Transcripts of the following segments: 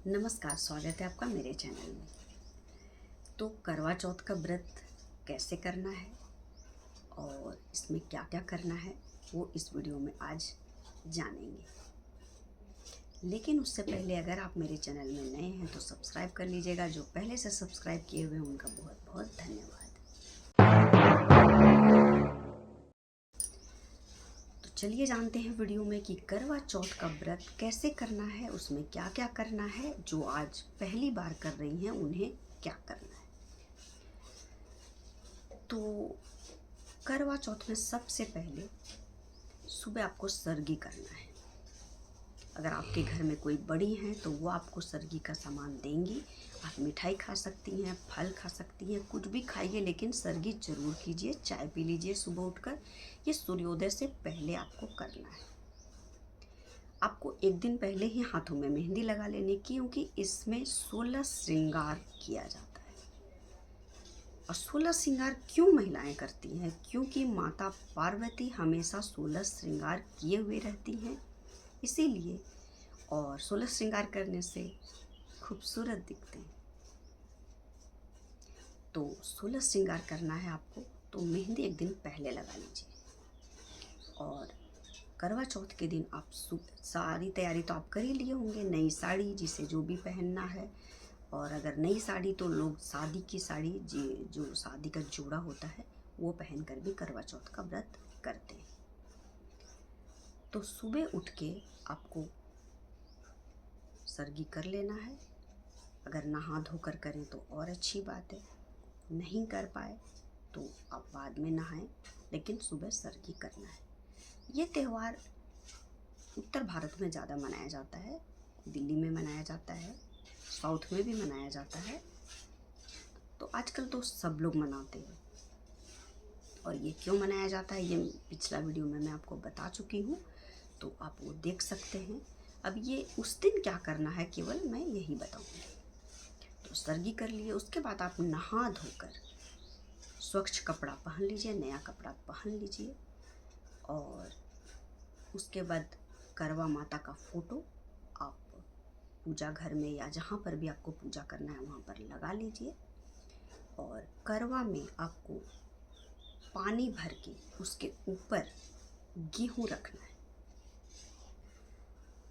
नमस्कार, स्वागत है आपका मेरे चैनल में। तो करवा चौथ का व्रत कैसे करना है और इसमें क्या क्या करना है वो इस वीडियो में आज जानेंगे। लेकिन उससे पहले अगर आप मेरे चैनल में नए हैं तो सब्सक्राइब कर लीजिएगा। जो पहले से सब्सक्राइब किए हुए हैं उनका बहुत बहुत धन्यवाद। तो चलिए जानते हैं वीडियो में कि करवा चौथ का व्रत कैसे करना है, उसमें क्या क्या करना है। जो आज पहली बार कर रही हैं उन्हें क्या करना है। तो करवा चौथ में सबसे पहले सुबह आपको सरगी करना है। अगर आपके घर में कोई बड़ी हैं तो वो आपको सरगी का सामान देंगी। आप मिठाई खा सकती हैं, फल खा सकती हैं, कुछ भी खाइए, लेकिन सरगी जरूर कीजिए। चाय पी लीजिए सुबह उठकर। ये सूर्योदय से पहले आपको करना है। आपको एक दिन पहले ही हाथों में मेहंदी लगा लेनी, क्योंकि इसमें 16 श्रृंगार किया जाता है। और 16 श्रृंगार क्यों महिलाएं करती हैं? क्योंकि माता पार्वती हमेशा 16 श्रृंगार किए हुए रहती हैं, इसीलिए। और 16 श्रृंगार करने से खूबसूरत दिखते हैं। तो 16 श्रृंगार करना है आपको, तो मेहंदी एक दिन पहले लगा लीजिए। और करवा चौथ के दिन आप सारी तैयारी तो आप कर ही लिए होंगे। नई साड़ी, जिसे जो भी पहनना है। और अगर नई साड़ी तो लोग शादी की साड़ी, जो शादी का जोड़ा होता है, वो पहनकर भी करवा चौथ का व्रत करते हैं। तो सुबह उठ के आपको सरगी कर लेना है। अगर नहा धोकर करें तो और अच्छी बात है। नहीं कर पाए तो आप बाद में नहाएं, लेकिन सुबह सरगी करना है। ये त्यौहार उत्तर भारत में ज़्यादा मनाया जाता है। दिल्ली में मनाया जाता है, साउथ में भी मनाया जाता है। तो आजकल तो सब लोग मनाते हैं। और ये क्यों मनाया जाता है ये पिछला वीडियो में मैं आपको बता चुकी हूँ, तो आप वो देख सकते हैं। अब ये उस दिन क्या करना है केवल मैं यही बताऊँगी। तो सरगी कर लिए, उसके बाद आप नहा धोकर स्वच्छ कपड़ा पहन लीजिए, नया कपड़ा पहन लीजिए। और उसके बाद करवा माता का फोटो आप पूजा घर में या जहाँ पर भी आपको पूजा करना है वहाँ पर लगा लीजिए। और करवा में आपको पानी भर के उसके ऊपर गेहूँ रखना है।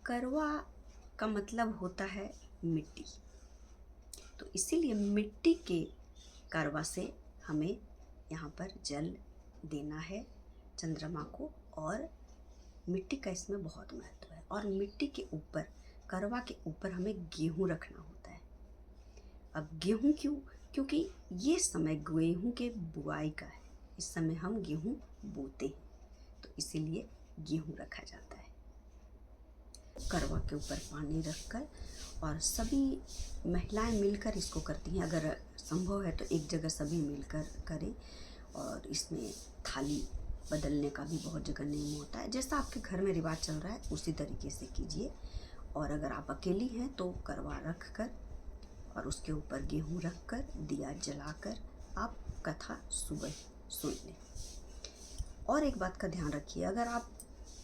करवा का मतलब होता है मिट्टी, तो इसीलिए मिट्टी के करवा से हमें यहाँ पर जल देना है चंद्रमा को। और मिट्टी का इसमें बहुत महत्व है। और मिट्टी के ऊपर, करवा के ऊपर हमें गेहूँ रखना होता है। अब गेहूँ क्यों? क्योंकि ये समय गेहूँ के बुआई का है। इस समय हम गेहूँ बोते हैं, तो इसीलिए गेहूँ रखा जाता है। करवा के ऊपर पानी रखकर, और सभी महिलाएं मिलकर इसको करती हैं। अगर संभव है तो एक जगह सभी मिलकर करें। और इसमें थाली बदलने का भी बहुत जगह नियम होता है। जैसा आपके घर में रिवाज चल रहा है उसी तरीके से कीजिए। और अगर आप अकेली हैं तो करवा रख कर और उसके ऊपर गेहूँ रख कर, दिया जलाकर आप कथा सुबह सुन लें। और एक बात का ध्यान रखिए, अगर आप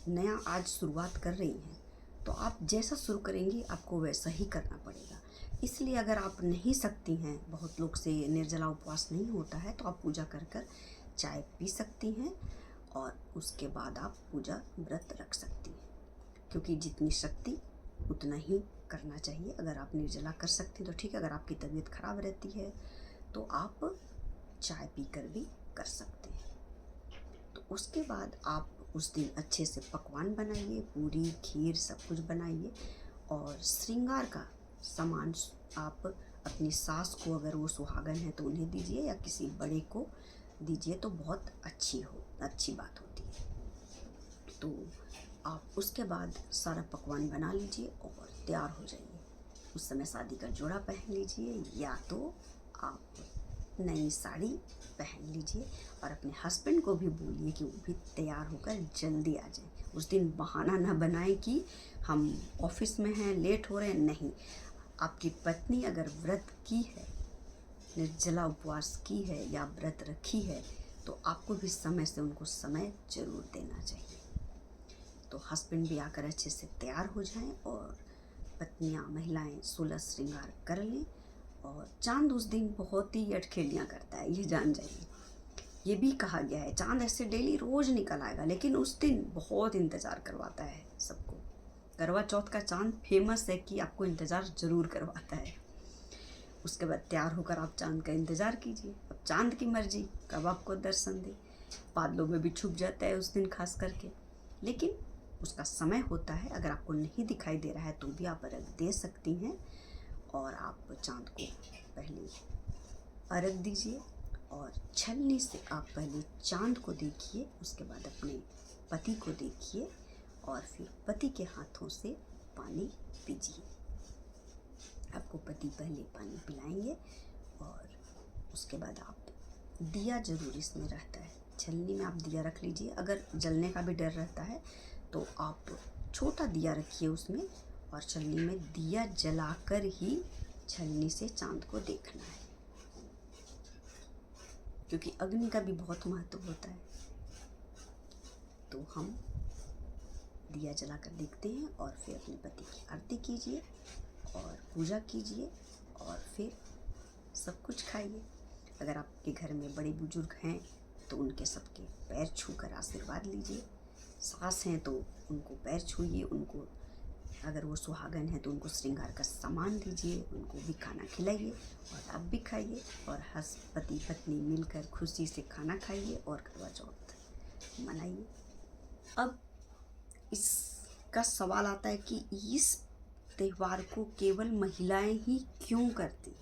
नया आज शुरुआत कर रही हैं तो आप जैसा शुरू करेंगी आपको वैसा ही करना पड़ेगा। इसलिए अगर आप नहीं सकती हैं, बहुत लोग से निर्जला उपवास नहीं होता है, तो आप पूजा कर कर चाय पी सकती हैं। और उसके बाद आप पूजा व्रत रख सकती हैं, क्योंकि जितनी शक्ति उतना ही करना चाहिए। अगर आप निर्जला कर सकती हैं तो ठीक है, अगर आपकी तबीयत खराब रहती है तो आप चाय पीकर भी कर सकते हैं। तो उसके बाद आप उस दिन अच्छे से पकवान बनाइए, पूरी खीर सब कुछ बनाइए। और श्रृंगार का सामान आप अपनी सास को, अगर वो सुहागन है तो उन्हें दीजिए, या किसी बड़े को दीजिए तो बहुत अच्छी बात होती है। तो आप उसके बाद सारा पकवान बना लीजिए और तैयार हो जाइए। उस समय शादी का जोड़ा पहन लीजिए, या तो आप नई साड़ी पहन लीजिए। और अपने हस्बैंड को भी बोलिए कि वो भी तैयार होकर जल्दी आ जाए। उस दिन बहाना ना बनाए कि हम ऑफिस में हैं, लेट हो रहे हैं। नहीं, आपकी पत्नी अगर व्रत की है, निर्जला उपवास की है या व्रत रखी है, तो आपको भी समय से उनको समय जरूर देना चाहिए। तो हस्बैंड भी आकर अच्छे से तैयार हो जाएं और पत्नियां महिलाएं 16 श्रृंगार कर लें। और चांद उस दिन बहुत ही अटखेलियाँ करता है, ये जान जाइए। ये भी कहा गया है चांद ऐसे डेली रोज निकल आएगा, लेकिन उस दिन बहुत इंतज़ार करवाता है सबको। करवा चौथ का चांद फेमस है कि आपको इंतज़ार ज़रूर करवाता है। उसके बाद तैयार होकर आप चांद का इंतज़ार कीजिए। अब चांद की मर्जी कब आपको दर्शन दे। बादलों में भी छुप जाता है उस दिन खास करके, लेकिन उसका समय होता है। अगर आपको नहीं दिखाई दे रहा है तो भी आप अर्घ दे सकती हैं। और आप चांद को पहले अर्घ दीजिए और छलनी से आप पहले चांद को देखिए, उसके बाद अपने पति को देखिए और फिर पति के हाथों से पानी पीजिए। आपको पति पहले पानी पिलाएंगे और उसके बाद आप दिया ज़रूर इसमें रहता है। छलनी में आप दिया रख लीजिए। अगर जलने का भी डर रहता है तो आप छोटा दिया रखिए उसमें, और छलनी में दिया जलाकर ही छलनी से चांद को देखना है, क्योंकि अग्नि का भी बहुत महत्व होता है। तो हम दिया जलाकर देखते हैं और फिर अपने पति की आरती कीजिए और पूजा कीजिए और फिर सब कुछ खाइए। अगर आपके घर में बड़े बुजुर्ग हैं तो उनके सबके पैर छूकर आशीर्वाद लीजिए। सास हैं तो उनको पैर छूइए, उनको अगर वो सुहागन है तो उनको श्रृंगार का सामान दीजिए, उनको भी खाना खिलाइए और आप भी खाइए और पति पत्नी मिलकर खुशी से खाना खाइए और करवा चौथ मनाइए। अब इसका सवाल आता है कि इस त्यौहार को केवल महिलाएं ही क्यों करती हैं।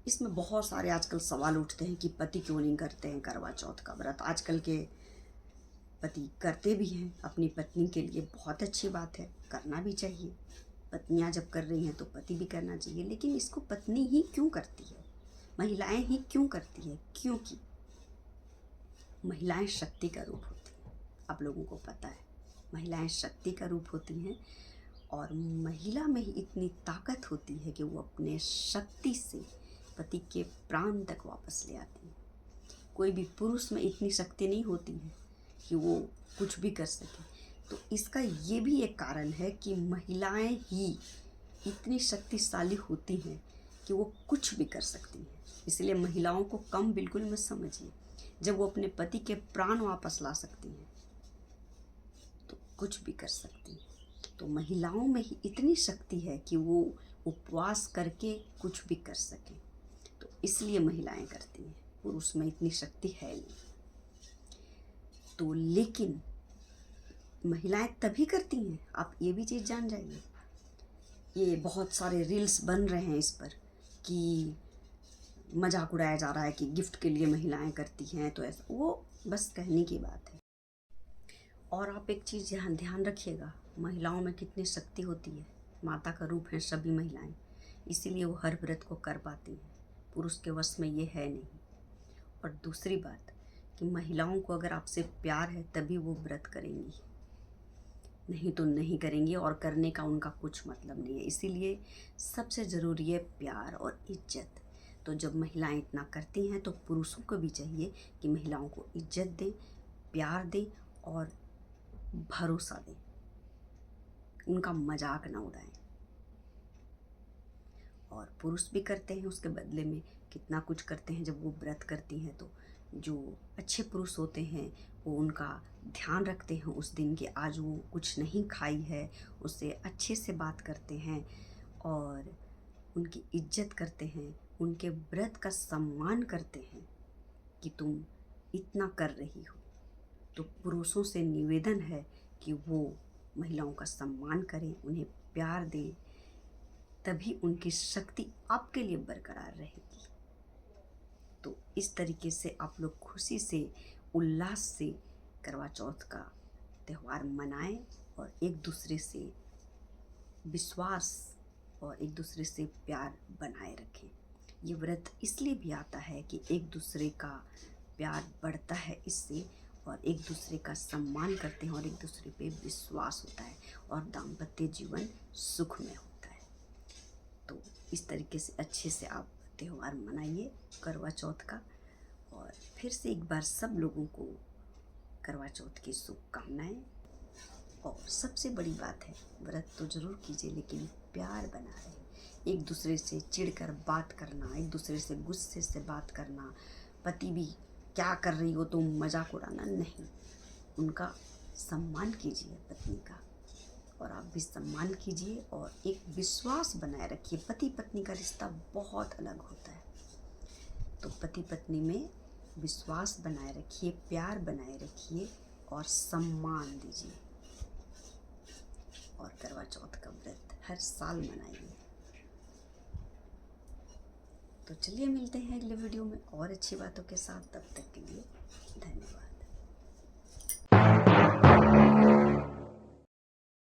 इसमें बहुत सारे आजकल सवाल उठते हैं कि पति क्यों नहीं करते हैं करवा चौथ का व्रत। आजकल के पति करते भी हैं अपनी पत्नी के लिए, बहुत अच्छी बात है, करना भी चाहिए। पत्नियां जब कर रही हैं तो पति भी करना चाहिए, लेकिन इसको पत्नी ही क्यों करती है, महिलाएं ही क्यों करती है? क्योंकि महिलाएं शक्ति का रूप होती हैं। आप लोगों को पता है महिलाएं शक्ति का रूप होती हैं और महिला में ही इतनी ताकत होती है कि वो अपने शक्ति से पति के प्राण तक वापस ले आती है। कोई भी पुरुष में इतनी शक्ति नहीं होती है कि वो कुछ भी कर सके। तो इसका ये भी एक कारण है कि महिलाएं ही इतनी शक्तिशाली होती हैं कि वो कुछ भी कर सकती हैं। इसलिए महिलाओं को कम बिल्कुल मत समझिए। जब वो अपने पति के प्राण वापस ला सकती हैं तो कुछ भी कर सकती हैं। तो महिलाओं में ही इतनी शक्ति है कि वो उपवास करके कुछ भी कर सकें। तो इसलिए महिलाएं करती हैं, पुरुष में इतनी शक्ति है नहीं। तो लेकिन महिलाएं तभी करती हैं, आप ये भी चीज़ जान जाइए। ये बहुत सारे रील्स बन रहे हैं इस पर कि मजाक उड़ाया जा रहा है कि गिफ्ट के लिए महिलाएं करती हैं, तो ऐसा वो बस कहने की बात है। और आप एक चीज़ यहाँ ध्यान रखिएगा, महिलाओं में कितनी शक्ति होती है। माता का रूप है सभी महिलाएं, इसीलिए वो हर व्रत को कर पाती हैं। पुरुष के वश में ये है नहीं। और दूसरी बात कि महिलाओं को अगर आपसे प्यार है तभी वो व्रत करेंगी, नहीं तो नहीं करेंगी और करने का उनका कुछ मतलब नहीं है। इसीलिए सबसे ज़रूरी है प्यार और इज्जत। तो जब महिलाएं इतना करती हैं तो पुरुषों को भी चाहिए कि महिलाओं को इज्जत दें, प्यार दें और भरोसा दें, उनका मजाक ना उड़ाएं। और पुरुष भी करते हैं, उसके बदले में कितना कुछ करते हैं। जब वो व्रत करती हैं तो जो अच्छे पुरुष होते हैं वो उनका ध्यान रखते हैं उस दिन कि आज वो कुछ नहीं खाई है, उससे अच्छे से बात करते हैं और उनकी इज्जत करते हैं, उनके व्रत का सम्मान करते हैं कि तुम इतना कर रही हो। तो पुरुषों से निवेदन है कि वो महिलाओं का सम्मान करें, उन्हें प्यार दें, तभी उनकी शक्ति आपके लिए बरकरार रहेगी। तो इस तरीके से आप लोग खुशी से, उल्लास से करवा चौथ का त्यौहार मनाएं और एक दूसरे से विश्वास और एक दूसरे से प्यार बनाए रखें। ये व्रत इसलिए भी आता है कि एक दूसरे का प्यार बढ़ता है इससे, और एक दूसरे का सम्मान करते हैं और एक दूसरे पे विश्वास होता है और दाम्पत्य जीवन सुखमय होता है। तो इस तरीके से अच्छे से आप त्यौहार मनाइए करवा चौथ का। और फिर से एक बार सब लोगों को करवा चौथ की शुभकामनाएं। और सबसे बड़ी बात है, व्रत तो ज़रूर कीजिए लेकिन प्यार बना रहे। एक दूसरे से चिढ़कर बात करना, एक दूसरे से गुस्से से बात करना, पति भी क्या कर रही हो तुम, मजाक उड़ाना नहीं। उनका सम्मान कीजिए पत्नी का, और आप भी सम्मान कीजिए और एक विश्वास बनाए रखिए। पति पत्नी का रिश्ता बहुत अलग होता है, तो पति पत्नी में विश्वास बनाए रखिए, प्यार बनाए रखिए और सम्मान दीजिए। और करवा चौथ का व्रत हर साल मनाइए। तो चलिए मिलते हैं अगले वीडियो में और अच्छी बातों के साथ। तब तक के लिए धन्यवाद।